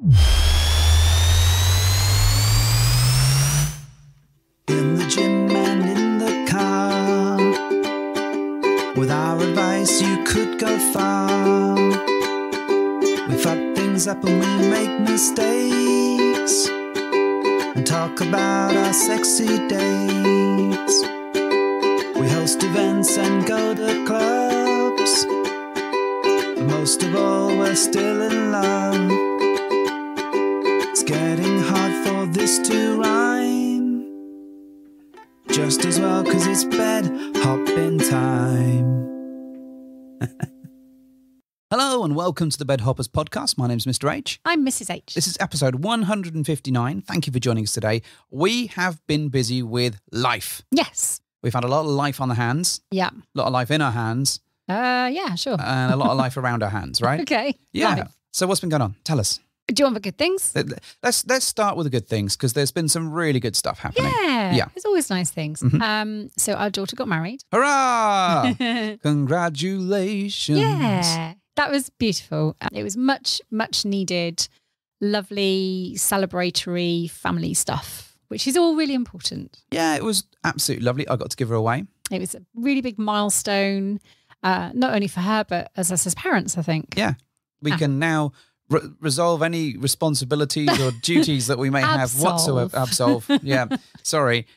In the gym and in the car, with our advice you could go far. We fuck things up and we make mistakes, and talk about our sexy dates. We host events and go to clubs, but most of all we're still in love. It's getting hard for this to rhyme, just as well, 'cause it's bed hopping time. Hello and welcome to the Bed Hoppers podcast. My name's Mr. H. I'm Mrs. H. This is episode 159. Thank you for joining us today. We have been busy with life. Yes. We've had a lot of life on the hands. Yeah. A lot of life in our hands. Yeah, sure. And a lot of life around our hands, right? Okay. Yeah. Life. So what's been going on? Tell us. Do you want the good things? Let's start with the good things, because there's been some really good stuff happening. Yeah. There's always nice things. Mm-hmm. So our daughter got married. Hurrah! Congratulations. Yeah. That was beautiful. It was much, much needed, lovely, celebratory family stuff, which is all really important. Yeah, it was absolutely lovely. I got to give her away. It was a really big milestone, not only for her, but as us as parents, I think. Yeah. We can now resolve any responsibilities or duties that we may have whatsoever. Absolve. Yeah. Sorry.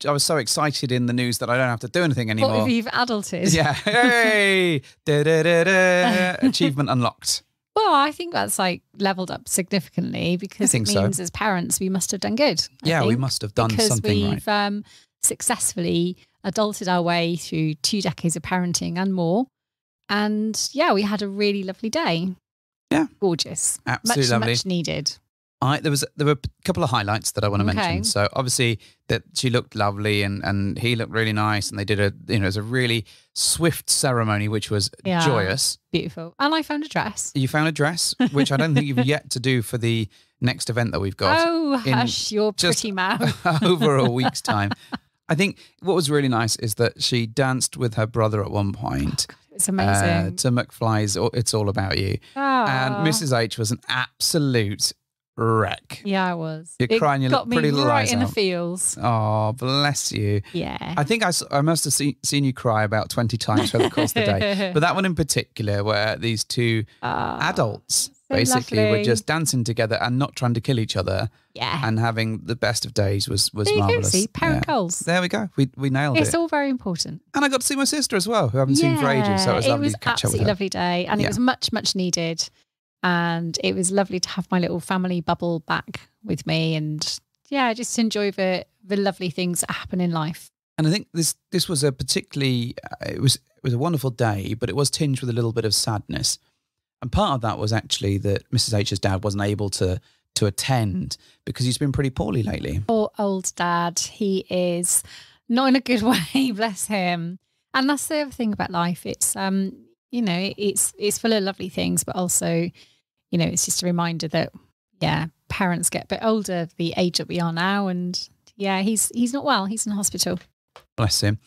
I was so excited in the news that I don't have to do anything anymore. What if you've adulted? Yeah. Hey! Achievement unlocked. Well, I think that's like leveled up significantly, because it means as parents we must have done good. I we think, must have done because something we've right. Successfully adulted our way through 2 decades of parenting and more. And yeah, we had a really lovely day. Yeah. Gorgeous. Absolutely lovely. Much needed. There were a couple of highlights that I want to mention. So obviously that she looked lovely and he looked really nice, and they did it was a really swift ceremony, which was joyous. Beautiful. And I found a dress. You found a dress, which I don't think you've yet to do for the next event that we've got. Oh, hush your pretty mouth. Over a week's time. I think what was really nice is that she danced with her brother at one point. Oh, God, it's amazing. To McFly's It's All About You. Oh. And Mrs. H was an absolute wreck. Yeah, I was. You're crying your pretty little eyes right in out. the feels. Oh, bless you. Yeah. I think I must have seen you cry about 20 times over the course of the day. But that one in particular, where these two adults basically were just dancing together and not trying to kill each other. Yeah. And having the best of days was there you marvellous. Go, see, parent goals. There we go. We nailed it. It's all very important. And I got to see my sister as well, who I haven't seen for ages. So it was lovely to catch up with her. It was absolutely lovely day, and it was much, much needed. And it was lovely to have my little family bubble back with me, and just to enjoy the lovely things that happen in life. And I think this was a particularly it was a wonderful day, but it was tinged with a little bit of sadness. And part of that was actually that Mrs. H's dad wasn't able to attend because he's been pretty poorly lately. Poor old dad. He is not in a good way, bless him. And that's the other thing about life. It's it's full of lovely things, but also, it's just a reminder that parents get a bit older, the age that we are now, and he's not well. He's in hospital. Bless him.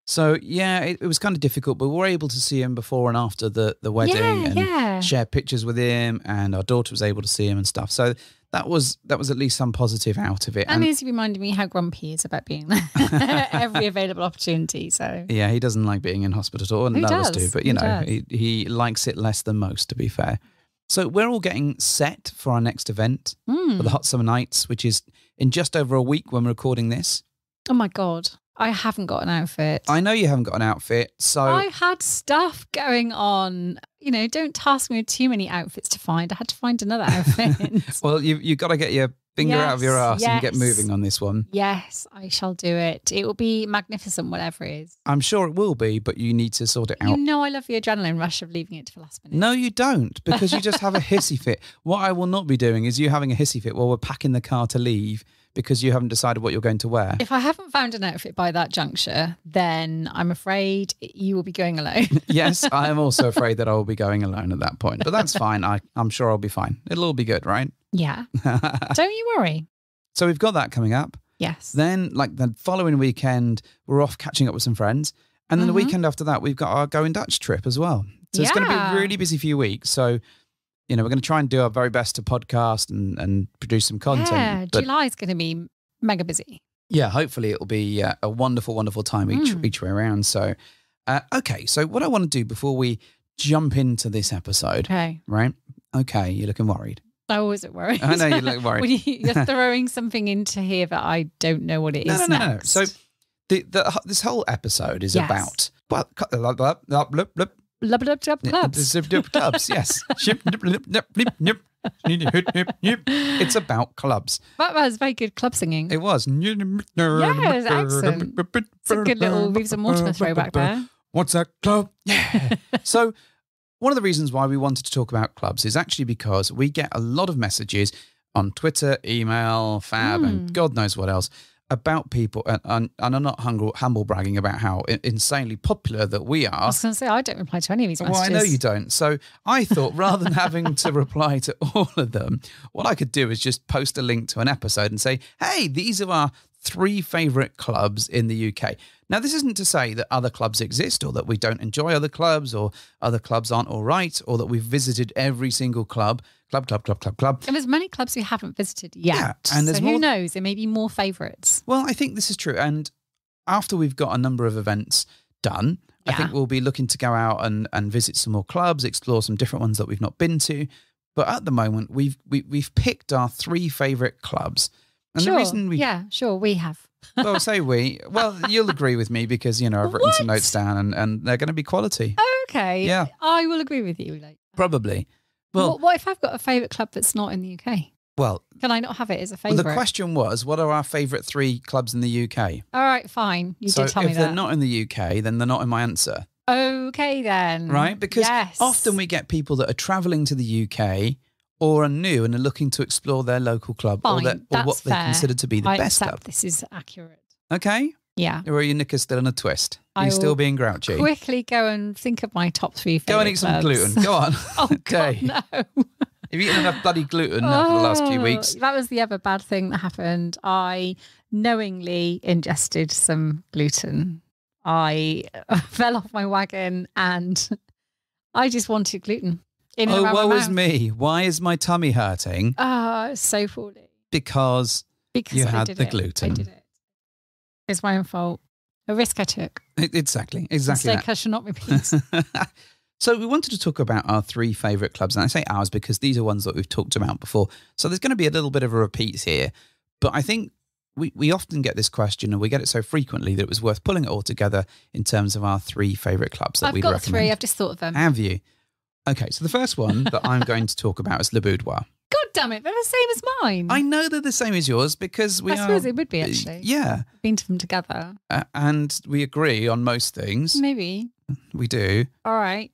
So it was kind of difficult, but we were able to see him before and after the wedding and share pictures with him, and our daughter was able to see him and stuff. So that was at least some positive out of it. And he's reminded me how grumpy he is about being there every available opportunity. So yeah, he doesn't like being in hospital at all, and none of us do. But he likes it less than most, to be fair. So we're all getting set for our next event for the Hot Summer Nights, which is in just over a week when we're recording this. Oh my God. I haven't got an outfit. I know you haven't got an outfit, so... I had stuff going on. Don't task me with too many outfits to find. I had to find another outfit. Well, you've got to get your finger out of your ass and get moving on this one. Yes, I shall do it. It will be magnificent, whatever it is. I'm sure it will be, but you need to sort it out. I love the adrenaline rush of leaving it to the last minute. No, you don't, because you just have a hissy fit. What I will not be doing is you having a hissy fit while we're packing the car to leave because you haven't decided what you're going to wear. If I haven't found an outfit by that juncture, then I'm afraid you will be going alone. Yes, I am also afraid that I will be going alone at that point. But that's fine. I'm sure I'll be fine. It'll all be good, right? Yeah. Don't you worry. So we've got that coming up. Yes. Then, the following weekend, we're off catching up with some friends. And then the weekend after that, we've got our Going Dutch trip as well. So it's going to be a really busy few weeks. So we're going to try and do our very best to podcast and produce some content. Yeah, July is going to be mega busy. Yeah, hopefully it'll be a wonderful, wonderful time each way around. So, okay. So what I want to do before we jump into this episode, right? Okay, you're looking worried. I always worried. I know you look worried. When you're throwing something into here that I don't know what it is. No. So this whole episode is about clubs. Yes, it's about clubs. That was very good club singing. It was. Yeah, it was excellent. It's a good little Reeves and Mortimer throwback there. What's a club? Yeah. So one of the reasons why we wanted to talk about clubs is actually because we get a lot of messages on Twitter, email, Fab, and God knows what else about people. And I'm not humble bragging about how insanely popular that we are. I was going to say, I don't reply to any of these messages. Well, I know you don't. So I thought rather than having to reply to all of them, what I could do is just post a link to an episode and say, hey, these are our 3 favourite clubs in the UK. Now, this isn't to say that other clubs exist or that we don't enjoy other clubs or other clubs aren't all right or that we've visited every single club. And there's many clubs we haven't visited yet. Yeah, and so who knows? There may be more favourites. Well, I think this is true. And after we've got a number of events done, I think we'll be looking to go out and visit some more clubs, explore some different ones that we've not been to. But at the moment, we've picked our 3 favourite clubs. And the reason we have. Well, say we. Well, you'll agree with me because, I've written some notes down and they're going to be quality. Okay. Yeah. I will agree with you. Probably. Well, what if I've got a favourite club that's not in the UK? Well, can I not have it as a favourite? Well, the question was, what are our favourite 3 clubs in the UK? All right, fine. You did tell me that. So if they're not in the UK, then they're not in my answer. Okay, then. Right? Because often we get people that are travelling to the UK or are new and are looking to explore their local club or what they consider to be the best club. This is accurate. Okay? Yeah. Or are you knickers still in a twist? Are you still being grouchy? Quickly go and think of my top 3 favourite Go and eat some gluten. Go on. Oh, God, no. Have you eaten enough bloody gluten for the last few weeks? That was the other bad thing that happened. I knowingly ingested some gluten. I fell off my wagon and I just wanted gluten. Woe is me. Why is my tummy hurting? So poorly. Because you had the gluten. I did it. It's my own fault. A risk I took. Exactly. Mistake I should not repeat. So we wanted to talk about our 3 favourite clubs. And I say ours because these are ones that we've talked about before. So there's going to be a little bit of a repeat here. But I think we often get this question and we get it so frequently that it was worth pulling it all together in terms of our 3 favourite clubs that we'd recommend. I've got 3. I've just thought of them. Have you? Okay, so the first one that I'm going to talk about is Le Boudoir. God damn it, they're the same as mine. I know they're the same as yours because I suppose it would be, actually. Yeah. I've been to them together. And we agree on most things. Maybe. We do. All right.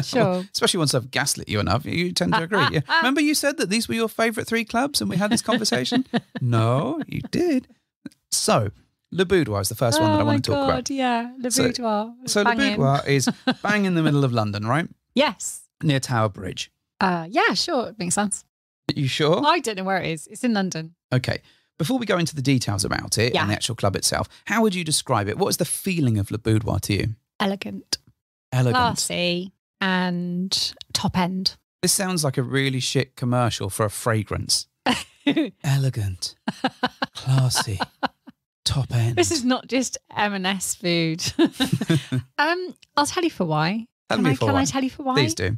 Sure. Especially once I've gaslit you enough, you tend to agree. Yeah. Remember you said that these were your favourite 3 clubs and we had this conversation? No, you did. So, Le Boudoir is the first one that I want to talk about. Yeah, Le Boudoir. So Le Boudoir is bang in the middle of London, right? Yes. Near Tower Bridge. Yeah, sure. It makes sense. You sure? I don't know where it is. It's in London. Okay. Before we go into the details about it and the actual club itself, how would you describe it? What is the feeling of Le Boudoir to you? Elegant. Classy and top end. This sounds like a really shit commercial for a fragrance. Elegant. Classy. Top end. This is not just M&S food. I'll tell you for why. Can I tell you for why? Please do.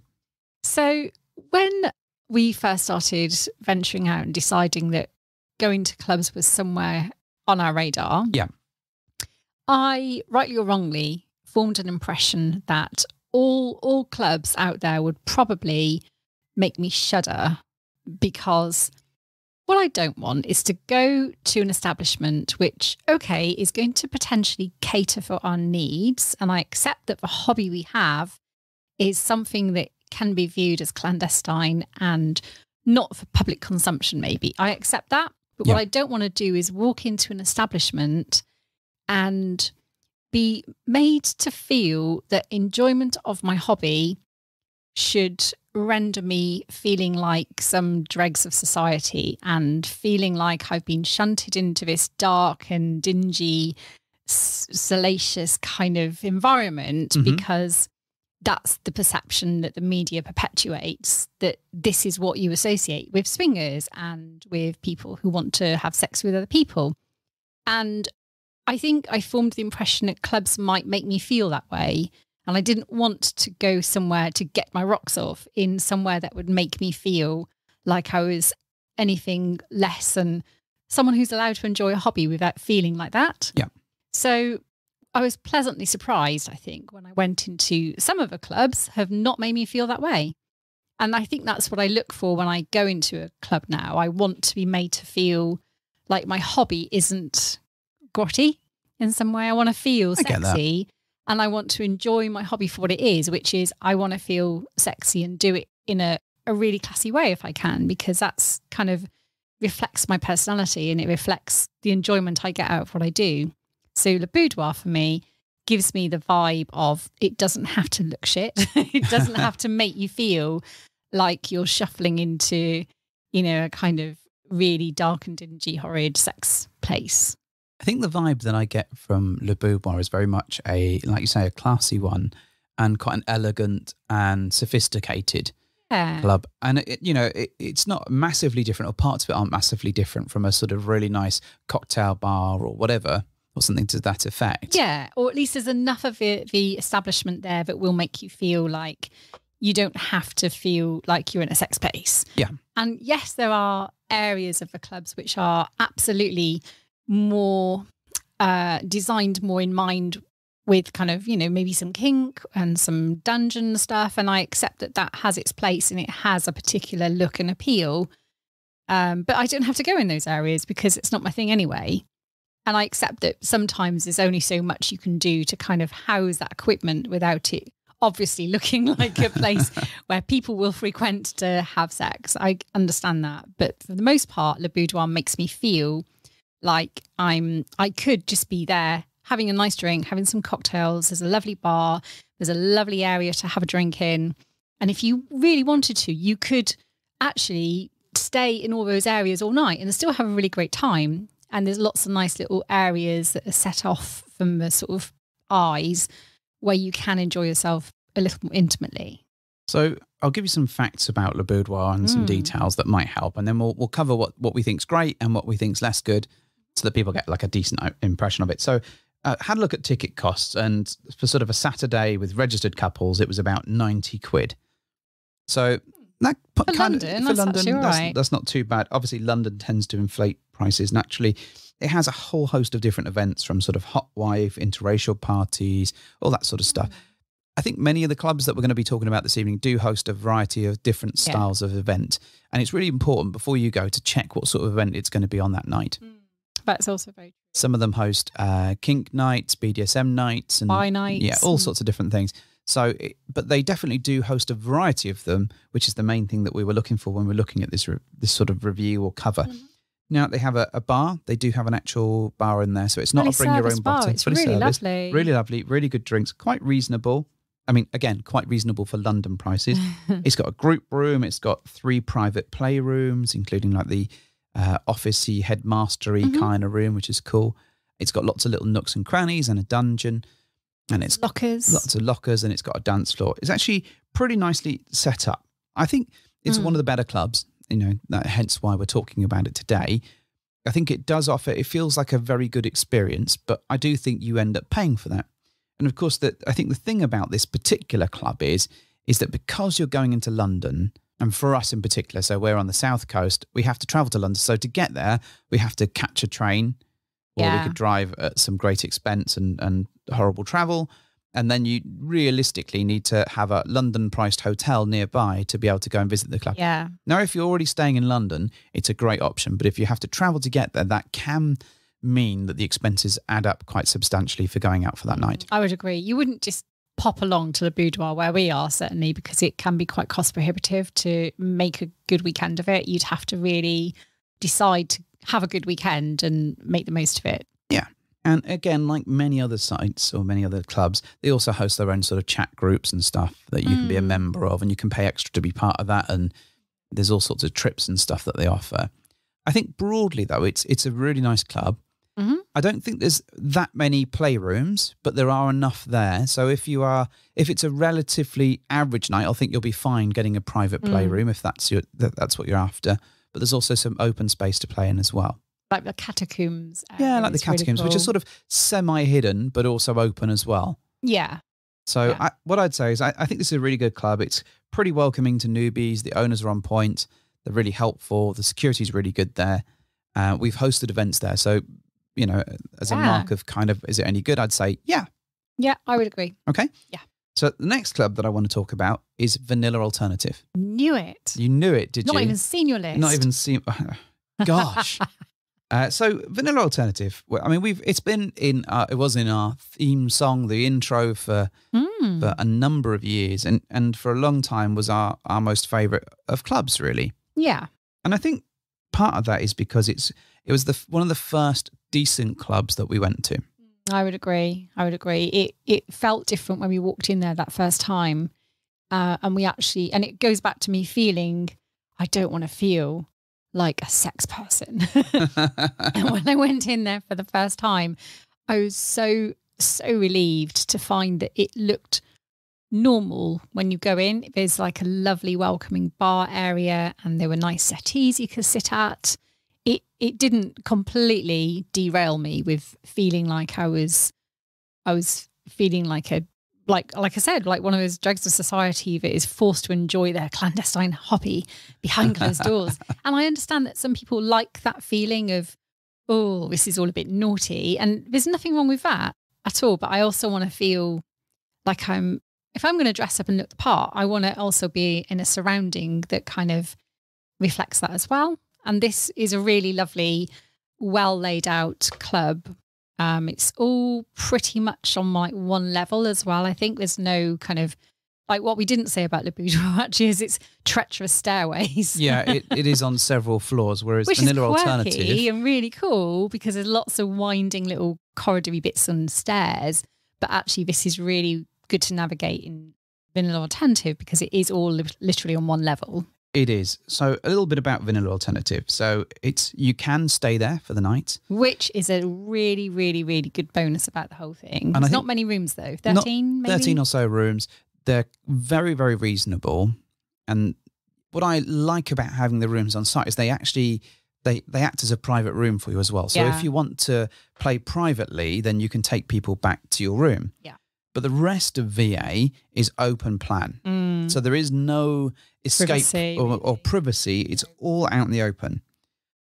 So when we first started venturing out and deciding that going to clubs was somewhere on our radar, I, rightly or wrongly, formed an impression that all clubs out there would probably make me shudder because what I don't want is to go to an establishment which, okay, is going to potentially cater for our needs. And I accept that the hobby we have is something that can be viewed as clandestine and not for public consumption, maybe. I accept that. But what I don't want to do is walk into an establishment and be made to feel that enjoyment of my hobby should render me feeling like some dregs of society and feeling like I've been shunted into this dark and dingy, salacious kind of environment because that's the perception that the media perpetuates, that this is what you associate with swingers and with people who want to have sex with other people. And I think I formed the impression that clubs might make me feel that way. And I didn't want to go somewhere to get my rocks off in somewhere that would make me feel like I was anything less than someone who's allowed to enjoy a hobby without feeling like that. Yeah. So I was pleasantly surprised, I think, when I went into some of the clubs have not made me feel that way. And I think that's what I look for when I go into a club now. I want to be made to feel like my hobby isn't grotty in some way. I want to feel sexy, and I want to enjoy my hobby for what it is, which is I want to feel sexy and do it in a really classy way if I can, because that's kind of reflects my personality and it reflects the enjoyment I get out of what I do. So Le Boudoir for me gives me the vibe of it doesn't have to look shit. It doesn't have to make you feel like you're shuffling into, a kind of really dark and dingy, horrid sex place. I think the vibe that I get from Le Boudoir is very much like you say, a classy one and quite an elegant and sophisticated club. And, it's not massively different, or parts of it aren't massively different from a sort of really nice cocktail bar or whatever, or something to that effect. Yeah, or at least there's enough of the establishment there that will make you feel like you don't have to feel like you're in a sex space. Yeah. And yes, there are areas of the clubs which are absolutely more designed more in mind with kind of, maybe some kink and some dungeon stuff. And I accept that that has its place and it has a particular look and appeal. But I don't have to go in those areas because it's not my thing anyway. And I accept that sometimes there's only so much you can do to kind of house that equipment without it obviously looking like a place where people will frequent to have sex. I understand that. But for the most part, Le Boudoir makes me feel like I could just be there having a nice drink, having some cocktails. There's a lovely bar. There's a lovely area to have a drink in. And if you really wanted to, you could actually stay in all those areas all night and still have a really great time. And there's lots of nice little areas that are set off from the sort of eyes where you can enjoy yourself a little more intimately. So I'll give you some facts about Le Boudoir and some details that might help. And then we'll cover what we think's great and what we think's less good so that people get like a decent impression of it. So had a look at ticket costs, and for sort of a Saturday with registered couples, it was about 90 quid. So that for London, that's not too bad. Obviously, London tends to inflate prices naturally. It has a whole host of different events, from sort of hot wife, interracial parties, all that sort of stuff. I think many of the clubs that we're going to be talking about this evening do host a variety of different styles of event. And it's really important before you go to check what sort of event it's going to be on that night. That's also very true. Some of them host kink nights, BDSM nights, and bi nights. Yeah, all sorts of different things. So, but they definitely do host a variety of them, which is the main thing that we were looking for when we're looking at this sort of review or cover. Now, they have a bar. They do have an actual bar in there. So it's not a bring your own bottle. It's really lovely. Really lovely, really good drinks, quite reasonable. I mean, again, quite reasonable for London prices. It's got a group room. It's got 3 private playrooms, including like the officey, headmastery kind of room, which is cool. It's got lots of little nooks and crannies and a dungeon. And it's lots of lockers, and it's got a dance floor. It's actually pretty nicely set up. I think it's one of the better clubs, hence why we're talking about it today. I think it does offer, it feels like a very good experience, but I do think you end up paying for that. And of course, I think the thing about this particular club is that because you're going into London, and for us in particular, so we're on the south coast, we have to travel to London. So to get there, we have to catch a train, or we could drive at some great expense and horrible travel. And then you realistically need to have a London-priced hotel nearby to be able to go and visit the club. Yeah. Now, if you're already staying in London, it's a great option. But if you have to travel to get there, that can mean that the expenses add up quite substantially for going out for that night. I would agree. You wouldn't just pop along to the boudoir where we are, certainly, because it can be quite cost prohibitive to make a good weekend of it. You'd have to really decide to have a good weekend and make the most of it. Yeah. And again, like many other sites or many other clubs, they also host their own sort of chat groups and stuff that you can be a member of, and you can pay extra to be part of that. And there's all sorts of trips and stuff that they offer. I think broadly, though, it's a really nice club. I don't think there's that many playrooms, but there are enough there. So if it's a relatively average night, I think you'll be fine getting a private playroom if that's what you're after. But there's also some open space to play in as well. Like the catacombs. Yeah, like the catacombs, really cool. which are sort of semi-hidden, but also open as well. Yeah. So what I'd say is I think this is a really good club. It's pretty welcoming to newbies. The owners are on point. They're really helpful. The security's really good there. We've hosted events there. So, as a mark of kind of, is it any good? I'd say, yeah. Yeah, I would agree. Okay. Yeah. So the next club that I want to talk about is Vanilla Alternative. Knew it. You knew it, did you? Not even seen your list. Not even seen. Gosh. So Vanilla Alternative. Well, I mean, it was in our theme song, the intro for a number of years, and for a long time was our most favourite of clubs, really. Yeah. And I think part of that is because it was one of the first decent clubs that we went to. I would agree. It felt different when we walked in there that first time. And it goes back to me feeling, I don't want to feel like a sex person. And when I went in there for the first time, I was so relieved to find that it looked normal when you go in. There's like a lovely welcoming bar area and there were nice settees you could sit at. It didn't completely derail me with feeling like I was feeling like like I said, like one of those dregs of society that is forced to enjoy their clandestine hobby behind closed doors. And I understand that some people like that feeling of, oh, this is all a bit naughty. And there's nothing wrong with that at all. But I also want to feel like if I'm going to dress up and look the part, I want to also be in a surrounding that kind of reflects that as well. And this is a really lovely, well laid out club. It's all pretty much on like one level as well. I think there's no kind of, like what we didn't say about Le Boudoir actually is it's treacherous stairways. Yeah, it is on several floors, whereas Which Vanilla is quirky Alternative and really cool because there's lots of winding little corridory bits and stairs. But actually this is really good to navigate in Vanilla Alternative because it is all literally on one level. It is. So a little bit about Vanilla Alternative. So you can stay there for the night. Which is a really, really, really good bonus about the whole thing. There's not many rooms though. 13 maybe? 13 or so rooms. They're very, very reasonable. And what I like about having the rooms on site is they actually, they act as a private room for you as well. So if you want to play privately, then you can take people back to your room. Yeah. But the rest of VA is open plan. So there is no escape or privacy. It's all out in the open.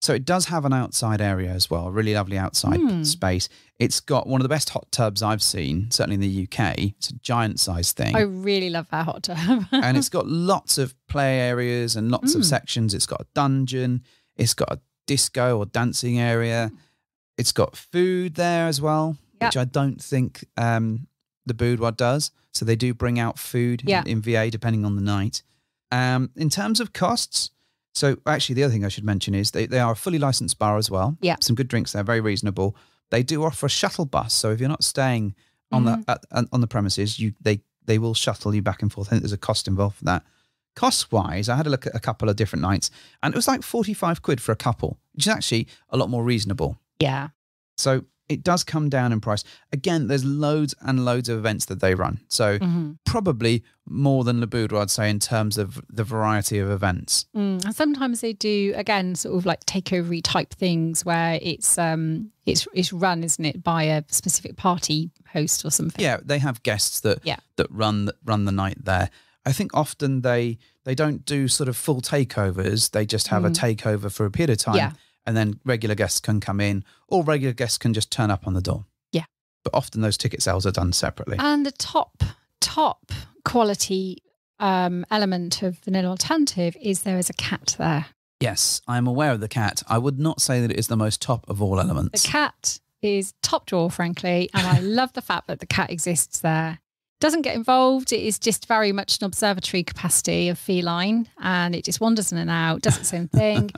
So it does have an outside area as well, a really lovely outside space. It's got one of the best hot tubs I've seen, certainly in the UK. It's a giant size thing. I really love that hot tub. And it's got lots of play areas and lots of sections. It's got a dungeon. It's got a disco or dancing area. It's got food there as well, which I don't think the Boudoir does. So they do bring out food in VA depending on the night. In terms of costs, so actually the other thing I should mention is they are a fully licensed bar as well. Yeah. Some good drinks there, very reasonable. They do offer a shuttle bus. So if you're not staying on the premises, they will shuttle you back and forth. I think there's a cost involved for that. Cost-wise, I had a look at a couple of different nights and it was like 45 quid for a couple, which is actually a lot more reasonable. Yeah. So it does come down in price. Again, there's loads and loads of events that they run. So probably more than Le Boudoir, I'd say, in terms of the variety of events. And sometimes they do, again, sort of like takeover-y type things where it's run, isn't it, by a specific party host or something. Yeah, they have guests that run the night there. I think often they don't do sort of full takeovers. They just have a takeover for a period of time. Yeah. And then regular guests can come in, or regular guests can just turn up on the door. Yeah. But often those ticket sales are done separately. And the top quality element of Vanilla Alternative is there is a cat there. Yes, I'm aware of the cat. I would not say that it is the most top of all elements. The cat is top drawer, frankly, and I love the fact that the cat exists there. Doesn't get involved. It is just very much an observatory capacity of feline, and it just wanders in and out, does its own thing.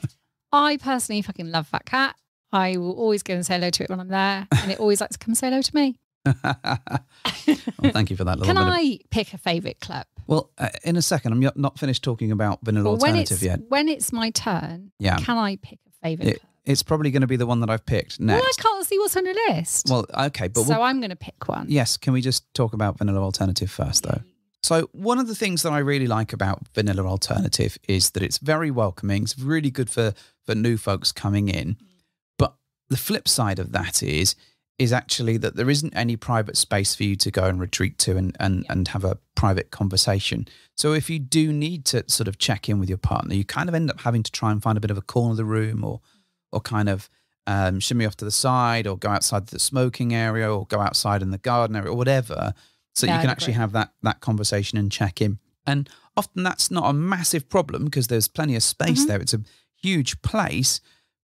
I personally fucking love that cat. I will always go and say hello to it when I'm there, and it always likes to come say hello to me. Well, thank you for that. Can I pick a favourite club? Well, in a second. I'm not finished talking about Vanilla Alternative yet. When it's my turn, can I pick a favourite club. It's probably going to be the one that I've picked next. Well, I can't see what's on the list. Well, okay, but so I'm going to pick one. Yes, can we just talk about Vanilla Alternative first, though? So one of the things that I really like about Vanilla Alternative is that it's very welcoming. It's really good for new folks coming in. But the flip side of that is actually that there isn't any private space for you to go and retreat to and have a private conversation. So if you do need to sort of check in with your partner, you kind of end up having to try and find a bit of a corner of the room or kind of shimmy off to the side or go outside the smoking area or go outside in the garden area or whatever, so you can actually have that conversation and check in. And often that's not a massive problem because there's plenty of space there. It's a huge place,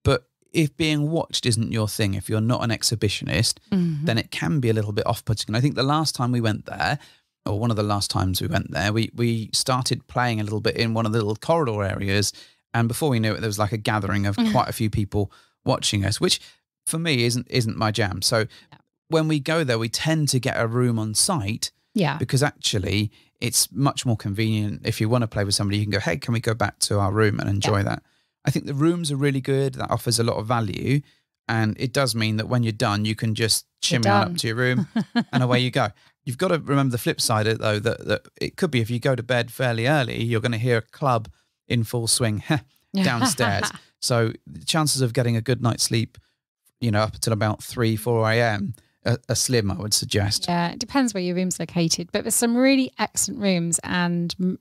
but if being watched isn't your thing, if you're not an exhibitionist, then it can be a little bit off-putting. And I think the last time we went there, or one of the last times we went there, we started playing a little bit in one of the little corridor areas, and before we knew it, there was like a gathering of quite a few people watching us, which for me isn't my jam. So when we go there, we tend to get a room on site because actually it's much more convenient. If you want to play with somebody, you can go, hey, can we go back to our room and enjoy that? I think the rooms are really good. That offers a lot of value. And it does mean that when you're done, you can just shimmy on up to your room and away you go. You've got to remember the flip side of it, though, that it could be if you go to bed fairly early, you're going to hear a club in full swing downstairs. So the chances of getting a good night's sleep, up until about 3, 4 a.m. are slim, I would suggest. Yeah, it depends where your room's located. But there's some really excellent rooms and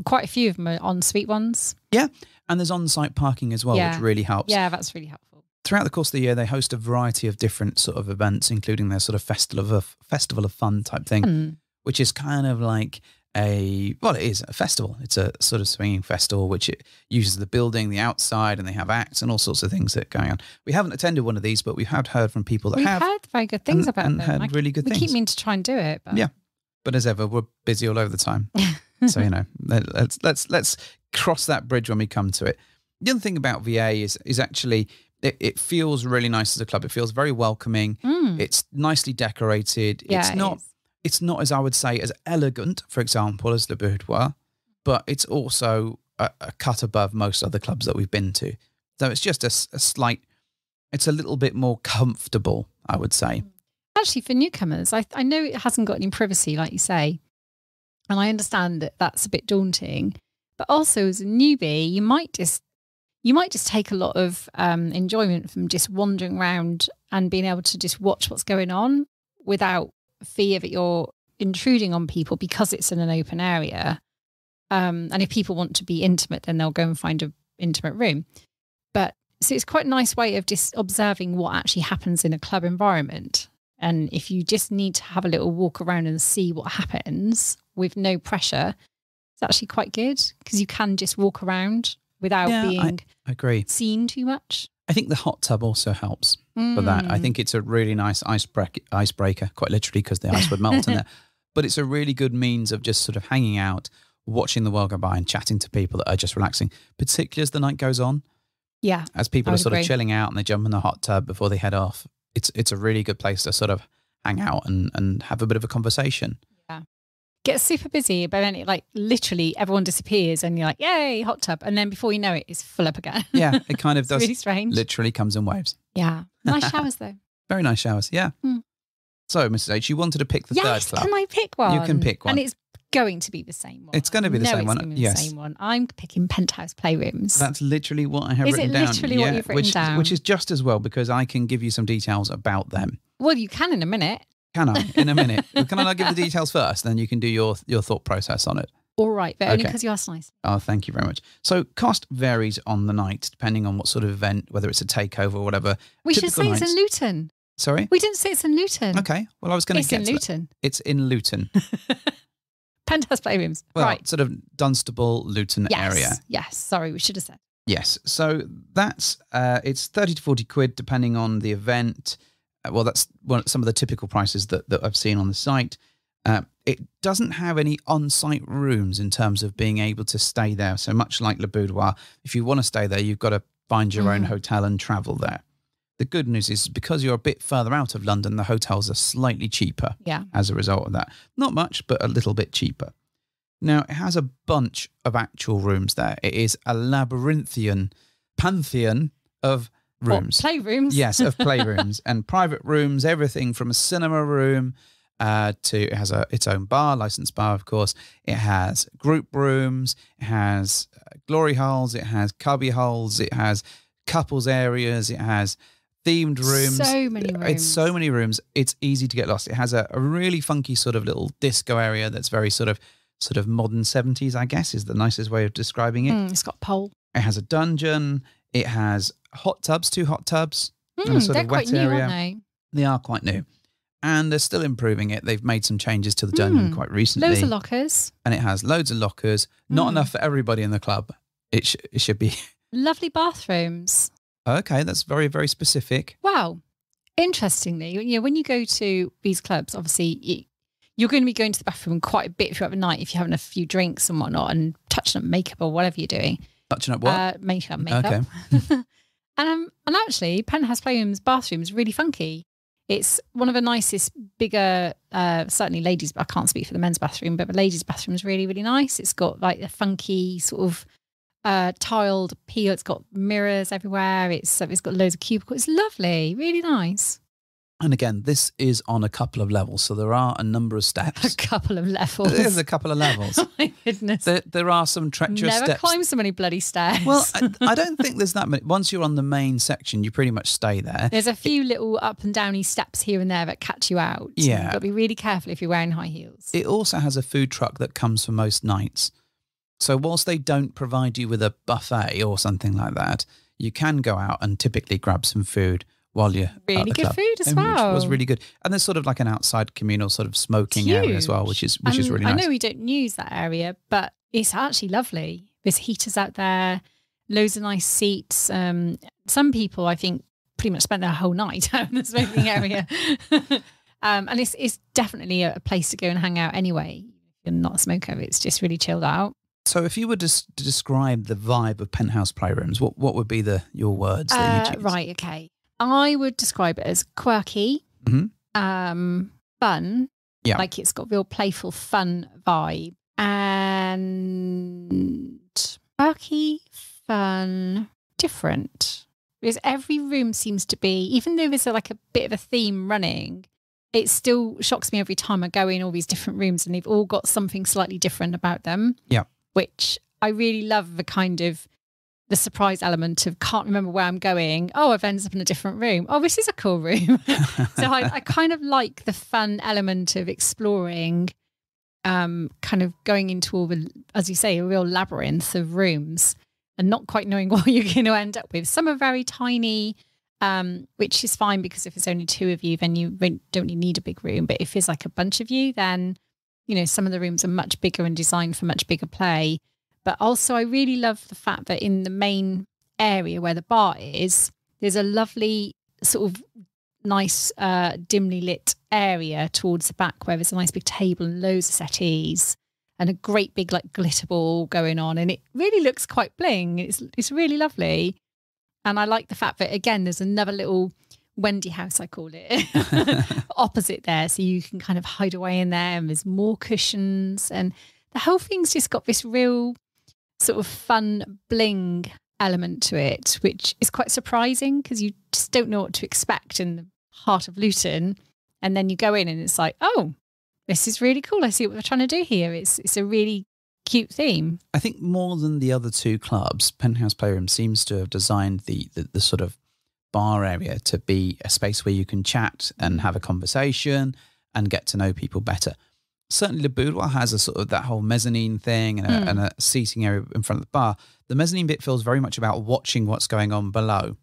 quite a few of them are en-suite ones. Yeah, and there's on-site parking as well, which really helps. Yeah, that's really helpful. Throughout the course of the year, they host a variety of different sort of events, including their sort of festival of fun type thing, which is kind of like it is a festival. It's a sort of swinging festival, which it uses the building, the outside, and they have acts and all sorts of things that are going on. We haven't attended one of these, but we have heard from people that we've have. We've heard very good things about them. And heard really good things. We keep meaning to try and do it. But... Yeah. But as ever, we're busy all over the time. So, let's cross that bridge when we come to it. The other thing about VA is actually it feels really nice as a club. It feels very welcoming. It's nicely decorated. Yeah, it's not, as I would say, as elegant, for example, as Le Boudoir, but it's also a cut above most other clubs that we've been to. So it's just a slight, it's a little bit more comfortable, I would say. Actually, for newcomers, I know it hasn't got any privacy, like you say, and I understand that that's a bit daunting. But also, as a newbie, you might just take a lot of enjoyment from just wandering around and being able to just watch what's going on without fear that you're intruding on people because it's in an open area. And if people want to be intimate, then they'll go and find an intimate room. But so it's quite a nice way of just observing what actually happens in a club environment. And if you just need to have a little walk around and see what happens with no pressure, it's actually quite good because you can just walk around without being I agree. seen too much. I think the hot tub also helps for that. I think it's a really nice icebreaker, quite literally, because the ice would melt in there. But it's a really good means of just sort of hanging out, watching the world go by and chatting to people that are just relaxing, particularly as the night goes on. Yeah. As people are sort of chilling out and they jump in the hot tub before they head off. It's a really good place to sort of hang out and have a bit of a conversation. Yeah. Gets super busy, but then literally everyone disappears and you're like, yay, hot tub. And then before you know it, it's full up again. Yeah, it kind of does. Really strange. Literally comes in waves. Yeah. Nice showers though. Very nice showers, yeah. So, Mrs. H, you wanted to pick the third club. Can I pick one? You can pick one. And it's going to be the same one. It's going to be the same one. It's the same one. I'm picking Penthouse Playrooms. That's literally what I have written down. Is it literally what you've written down? Which is just as well, because I can give you some details about them. Well, you can in a minute. Can I? In a minute. Can I not give the details first? Then you can do your thought process on it. All right, but only because you asked nice. Oh, thank you very much. So cost varies on the night, depending on what sort of event, whether it's a takeover or whatever. We should say it's in Luton. Sorry? We didn't say it's in Luton. Okay. Well, I was going to get to Luton. It's in Luton. Penthouse Playrooms. Well, right. Sort of Dunstable, Luton area. Yes. Sorry, we should have said. Yes. So that's, it's 30 to 40 quid, depending on the event. Well, that's some of the typical prices that I've seen on the site. It doesn't have any on-site rooms in terms of being able to stay there. So much like Le Boudoir, if you want to stay there, you've got to find your own hotel and travel there. The good news is because you're a bit further out of London, the hotels are slightly cheaper as a result of that. Not much, but a little bit cheaper. Now, it has a bunch of actual rooms there. It is a labyrinthian pantheon of rooms. What, playrooms? Yes, of playrooms and private rooms, everything from a cinema room to it has its own bar, licensed bar, of course. It has group rooms, it has glory holes, it has cubby holes, it has couples areas, it has themed rooms. So many rooms. It's so many rooms. It's easy to get lost. It has a really funky sort of little disco area that's very sort of modern 70s, I guess, is the nicest way of describing it. It's got a pole. It has a dungeon. It has hot tubs, 2 hot tubs. And a sort They're of quite wet new, area. aren't they? They are quite new. And they're still improving it. They've made some changes to the dungeon quite recently. Loads of lockers. And it has loads of lockers. Not enough for everybody in the club. It should be. Lovely bathrooms. Okay, that's very, very specific. Wow. Interestingly, when you go to these clubs, obviously you're going to be going to the bathroom quite a bit throughout the night if you're having a few drinks and whatnot and touching up makeup or whatever you're doing. Touching up what? Makeup. Okay. And actually, Penthouse Playroom's bathroom is really funky. It's one of the nicest, bigger, certainly ladies, I can't speak for the men's bathroom, but the ladies' bathroom is really, really nice. It's got like a funky sort of tiled peel. It's got mirrors everywhere. It's got loads of cubicles. It's lovely, really nice. And again, this is on a couple of levels. So there are a number of steps. A couple of levels. There's a couple of levels. Oh my goodness. There are some treacherous Never steps. climbed so many bloody stairs. Well, I don't think there's that many. Once you're on the main section, you pretty much stay there. There's a few little up and downy steps here and there that catch you out. Yeah. You've got to be really careful if you're wearing high heels. It also has a food truck that comes for most nights. So whilst they don't provide you with a buffet or something like that, you can go out and typically grab some food while you're at Really the good club. food as Which well. was really good. And there's sort of like an outside communal sort of smoking It's area as well, huge. which is really nice. I know we don't use that area, but it's actually lovely. There's heaters out there, loads of nice seats. Some people, I think, pretty much spent their whole night out in the smoking area. And it's definitely a place to go and hang out anyway. If you're not a smoker, it's just really chilled out. So if you were to describe the vibe of Penthouse Playrooms, what would be your words that you choose? Right, okay. I would describe it as quirky, fun. Yeah. Like it's got real playful, fun vibe. And quirky, fun, different. Because every room seems to be, even though there's like a bit of a theme running, it still shocks me every time I go in all these different rooms and they've all got something slightly different about them. Yeah. Which I really love the surprise element of can't remember where I'm going. Oh, I've ended up in a different room. Oh, this is a cool room. So I kind of like the fun element of exploring, kind of going into all the, as you say, a real labyrinth of rooms and not quite knowing what you're going to end up with. Some are very tiny, which is fine because if it's only 2 of you, then you don't really need a big room. But if there's like a bunch of you, then, some of the rooms are much bigger and designed for much bigger play. But also I really love the fact that in the main area where the bar is, there's a lovely sort of nice dimly lit area towards the back where there's a nice big table and loads of settees and a great big like glitter ball going on. And it really looks quite bling. It's really lovely. And I like the fact that, again, there's another little Wendy house, I call it, opposite there. So you can kind of hide away in there and there's more cushions. And the whole thing's just got this real sort of fun bling element to it, which is quite surprising because you just don't know what to expect in the heart of Luton. And then you go in and it's like, oh, this is really cool. I see what they're trying to do here. It's a really cute theme. I think more than the other 2 clubs, Penthouse Playroom seems to have designed the sort of bar area to be a space where you can chat and have a conversation and get to know people better. Certainly, Le Boudoir has a sort of that whole mezzanine thing and a seating area in front of the bar. The mezzanine bit feels very much about watching what's going on below.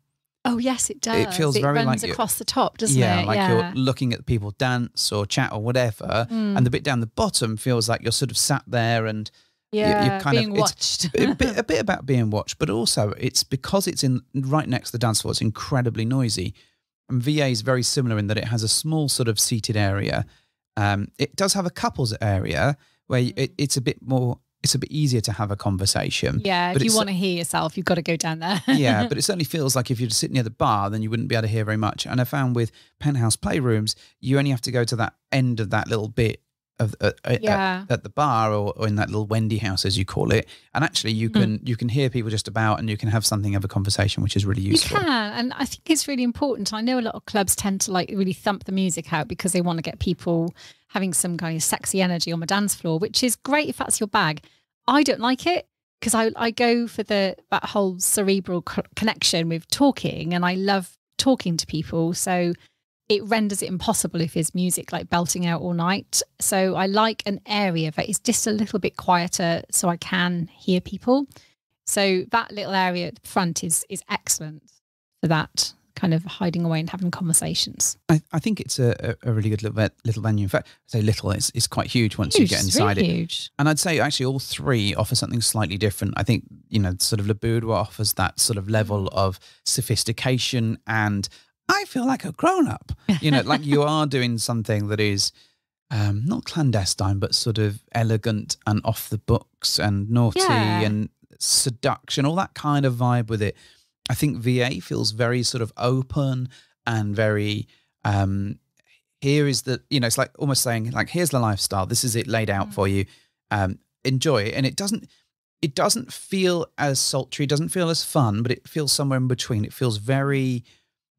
Oh, yes, it does. It feels very runs like across the top, doesn't it? Yeah, like you're looking at people dance or chat or whatever. And the bit down the bottom feels like you're sort of sat there and you're kind being of watched. a bit about being watched, but also it's because it's in right next to the dance floor. It's incredibly noisy. And VA is very similar in that it has a small sort of seated area. It does have a couples area where it's a bit easier to have a conversation. Yeah, if you want to hear yourself, you've got to go down there. Yeah, but it certainly feels like if you're sitting near the bar, then you wouldn't be able to hear very much. And I found with Penthouse Playrooms, you only have to go to that end of that little bit at the bar or in that little Wendy house, as you call it. And actually you can hear people just about, and you can have a conversation, which is really useful. You can, and I think it's really important. I know a lot of clubs tend to like really thump the music out because they want to get people having some kind of sexy energy on the dance floor, which is great if that's your bag. I don't like it because I go for that whole cerebral connection with talking, and I love talking to people. So it renders it impossible if there's music like belting out all night. So I like an area that is just a little bit quieter so I can hear people. So that little area at the front is excellent for that kind of hiding away and having conversations. I think it's a really good little venue. In fact, I say little, it's quite huge once you get inside really it. Huge. And I'd say actually all three offer something slightly different. I think, sort of Le Boudoir offers that sort of level of sophistication, and I feel like a grown-up, like you are doing something that is not clandestine, but sort of elegant and off the books and naughty and seduction, all that kind of vibe with it. I think VA feels very sort of open and very, here is the, it's like almost saying like, here's the lifestyle. This is it laid out for you. Enjoy it. And it doesn't feel as sultry, it doesn't feel as fun, but it feels somewhere in between. It feels very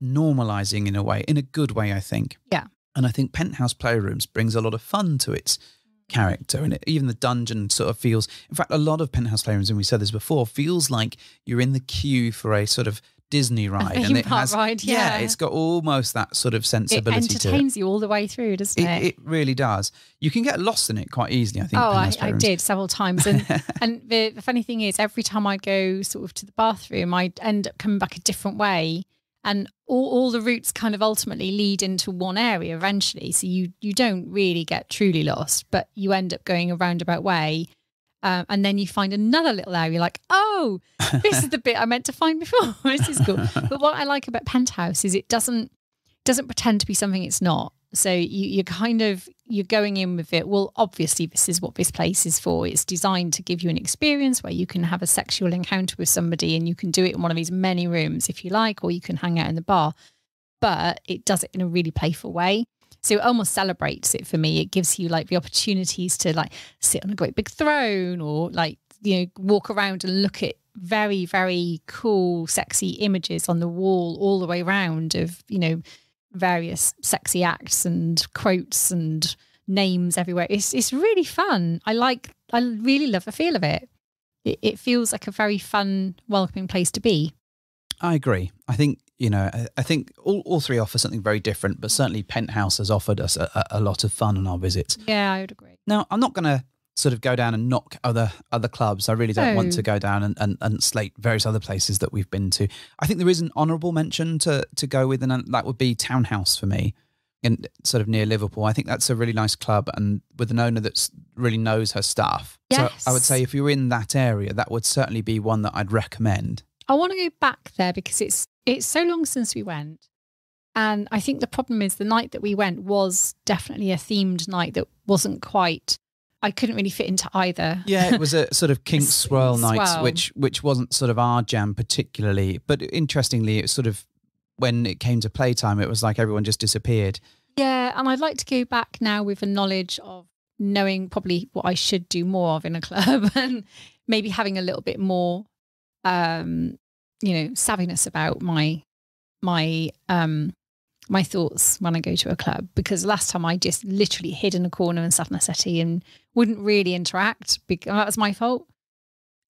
normalizing in a way, in a good way, I think. Yeah. And I think Penthouse Playrooms brings a lot of fun to its character, and even the dungeon sort of feels, in fact, a lot of Penthouse Playrooms, and we said this before, feels like you're in the queue for a sort of Disney ride. And it has, ride, it's got almost that sort of sensibility to it. It entertains you all the way through, doesn't it? It really does. You can get lost in it quite easily, I think. Oh, I did several times. And the funny thing is, every time I go sort of to the bathroom, I end up coming back a different way. And all the routes kind of ultimately lead into one area eventually. So you don't really get truly lost, but you end up going a roundabout way. And then you find another little area like, oh, this is the bit I meant to find before. This is cool. But what I like about Penthouse is it doesn't pretend to be something it's not. So you're going in with it. Well, obviously, this is what this place is for. It's designed to give you an experience where you can have a sexual encounter with somebody, and you can do it in one of these many rooms if you like, or you can hang out in the bar. But it does it in a really playful way. So it almost celebrates it for me. It gives you like the opportunities to like sit on a great big throne, or like, walk around and look at very, very cool, sexy images on the wall all the way around of, various sexy acts and quotes and names everywhere. It's really fun. I really love the feel of it. It feels like a very fun, welcoming place to be. I agree. I think, I think all three offer something very different, but certainly Penthouse has offered us a lot of fun on our visits. Yeah, I would agree. Now, I'm not going to sort of go down and knock other clubs. I really don't want to go down and slate various other places that we've been to. I think there is an honourable mention to go with, and that would be Townhouse for me, in sort of near Liverpool. I think that's a really nice club, and with an owner that really knows her stuff. Yes. So I would say if you're in that area, that would certainly be one that I'd recommend. I want to go back there because it's so long since we went. And I think the problem is the night that we went was definitely a themed night that wasn't quite... I couldn't really fit into either. Yeah, it was a sort of kink swirl night, which wasn't sort of our jam particularly. But interestingly, it sort of, when it came to playtime, it was like everyone just disappeared. Yeah, and I'd like to go back now with a knowledge of knowing probably what I should do more of in a club, and maybe having a little bit more, savviness about my thoughts when I go to a club, because last time I just literally hid in a corner and sat on a settee and wouldn't really interact, because that was my fault.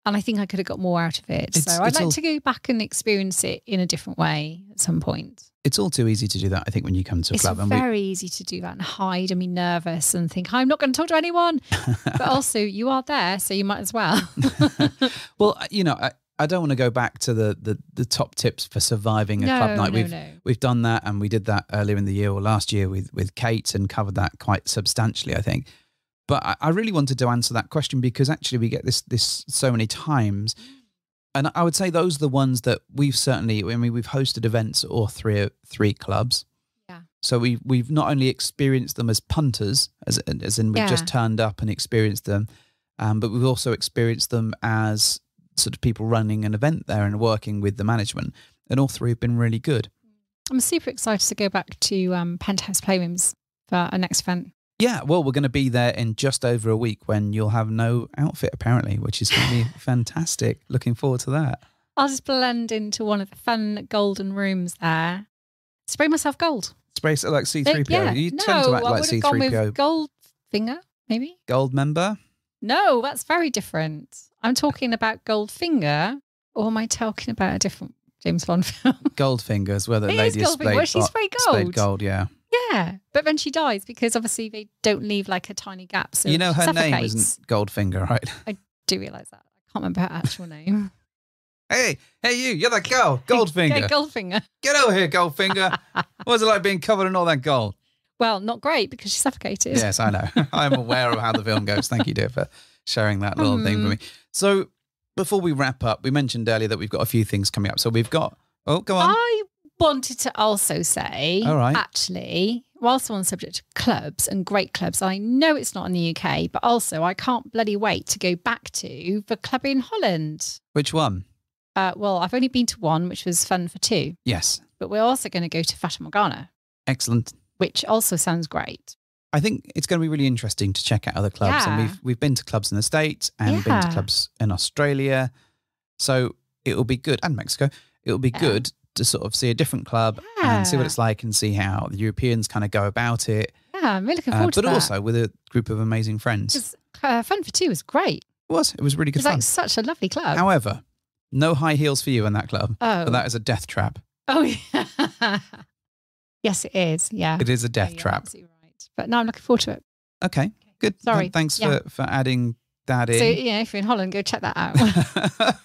And I think I could have got more out of it. So I'd like to go back and experience it in a different way at some point. It's all too easy to do that, I think, when you come to a club. It's very easy to do that and hide and be nervous and think, I'm not going to talk to anyone. But also you are there, so you might as well. Well, I don't want to go back to the top tips for surviving a club night. We've done that, and we did that earlier in the year or last year with Kate, and covered that quite substantially, I think. But I really wanted to answer that question because actually we get this so many times. And I would say those are the ones that we've hosted events at all three clubs. Yeah. So we've not only experienced them as punters, as in we've just turned up and experienced them, but we've also experienced them as sort of people running an event there and working with the management, and all three have been really good. I'm super excited to go back to Penthouse Playrooms for our next event. Yeah, well, we're going to be there in just over a week when you'll have no outfit, apparently, which is going to be fantastic. Looking forward to that. I'll just blend into one of the fun golden rooms there. Spray myself gold. Spray it like C3PO. Yeah. You No, tend to act I like would have gone with C3PO. Goldfinger, maybe? Gold member? No, that's very different. I'm talking about Goldfinger, or am I talking about a different James Bond film? Goldfingers, where the It lady is is Goldfinger. Well, she's sprayed gold. Sprayed gold, yeah. Yeah, but then she dies because obviously they don't leave like a tiny gap. So You know her name suffocates. isn't Goldfinger, right? I do realise that. I can't remember her actual name. Hey, you're that girl, Goldfinger. Yeah, Goldfinger. Get over here, Goldfinger. What's it like being covered in all that gold? Well, not great because she suffocated. Yes, I know. I'm aware of how the film goes. Thank you, dear, for sharing that little thing for me. So before we wrap up, we mentioned earlier that we've got a few things coming up. So we've got, go on. I wanted to also say, All right. actually, whilst we're on the subject of clubs and great clubs, I know it's not in the UK, but also I can't bloody wait to go back to the club in Holland. Which one? Well, I've only been to one, which was fun for two, Yes. but we're also going to go to Fata Morgana, Excellent. which also sounds great. I think it's going to be really interesting to check out other clubs. Yeah. And we've been to clubs in the States and been to Yeah. clubs in Australia. So it will be good. And Mexico. It will be good to sort of see a different club and see what it's like and see how the Europeans kind of go about it. Yeah, I'm really looking forward to but that. also with a group of amazing friends. Because Fun for Two was great. It was really good It's fun. like such a lovely club. However, no high heels for you in that club. Oh. But that is a death trap. Oh, yeah. Yes, it is. Yeah. It is a death You're trap. absolutely right. But no, I'm looking forward to it. Okay, good. Sorry. Thanks Yeah. for adding that in. So, yeah, if you're in Holland, go check that out.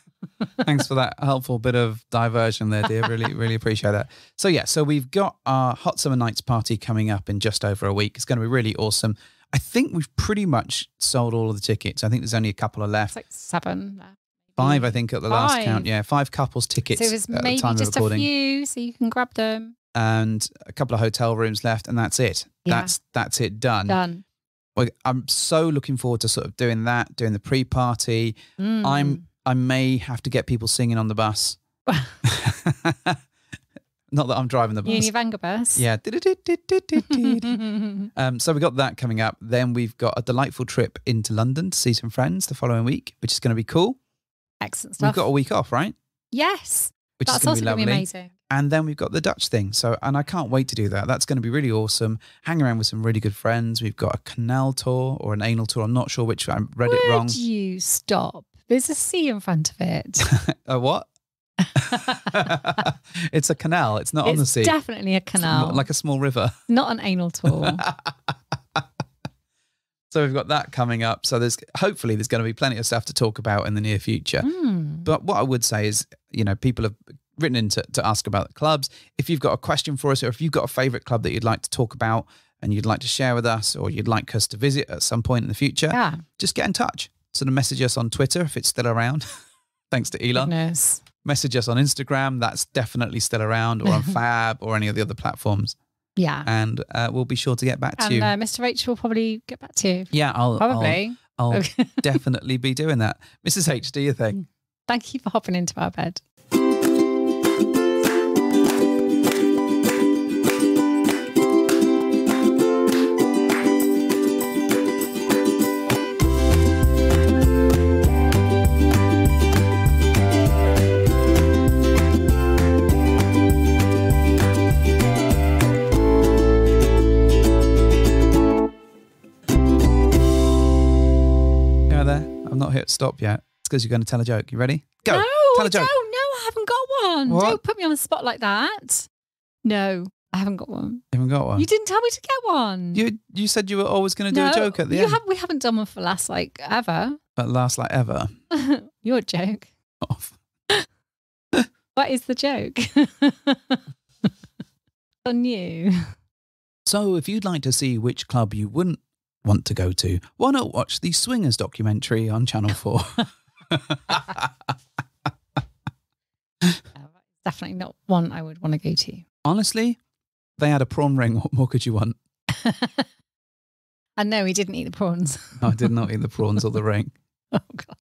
Thanks for that helpful bit of diversion there, dear. Really appreciate that. So yeah, so we've got our Hot Summer Nights party coming up in just over a week. It's going to be really awesome. I think we've pretty much sold all of the tickets. I think there's only a couple are left. It's like 7 left. 5, I think, at the last 5. count. Yeah, 5 couples tickets So there's at the maybe time of just recording. a few, so you can grab them. And a couple of hotel rooms left, and that's it. Yeah. That's it done. Done. Well, I'm so looking forward to sort of doing that, doing the pre-party. Mm. I may have to get people singing on the bus. Not that I'm driving the bus. You and your Vanga bus. Yeah. So we got that coming up. Then we've got a delightful trip into London to see some friends the following week, which is going to be cool. Excellent stuff. We've got a week off, right? Yes. Which That's is going also to be going to lovely. be amazing. And then we've got the Dutch thing. And I can't wait to do that. That's going to be really awesome. Hang around with some really good friends. We've got a canal tour or an anal tour. I'm not sure which. I read it wrong. Would you stop? There's a sea in front of it. A what? It's a canal. It's not on the sea. It's definitely a canal. Like a small river. Not an anal tour. So we've got that coming up. So hopefully there's going to be plenty of stuff to talk about in the near future. But what I would say is, people have written in to ask about the clubs. If you've got a question for us, or if you've got a favourite club that you'd like to talk about and you'd like to share with us, or you'd like us to visit at some point in the future, just get in touch. Sort of message us on Twitter if it's still around. Thanks to Elon. Goodness. Message us on Instagram. That's definitely still around, or on Fab or any of the other platforms. Yeah. And we'll be sure to get back to you. Mr. Rachel will probably get back to you. Yeah, Probably. I'll definitely be doing that. Mrs. H, do your thing. Thank you for hopping into our bed. I've not hit stop yet. It's because you're going to tell a joke. You ready? Go. No, tell a joke. don't. No, I haven't got one. What? Don't put me on the spot like that. No, I haven't got one. You haven't got one? You didn't tell me to get one. You said you were always going to do a joke at the end. We haven't done one for last ever. But last like ever. Your joke. Off. What is the joke? On you. So if you'd like to see which club you wouldn't want to go to, why not watch the Swingers documentary on Channel 4? Definitely not one I would want to go to. Honestly, they had a prawn ring. What more could you want? And no, he didn't eat the prawns. I did not eat the prawns or the ring. Oh, God.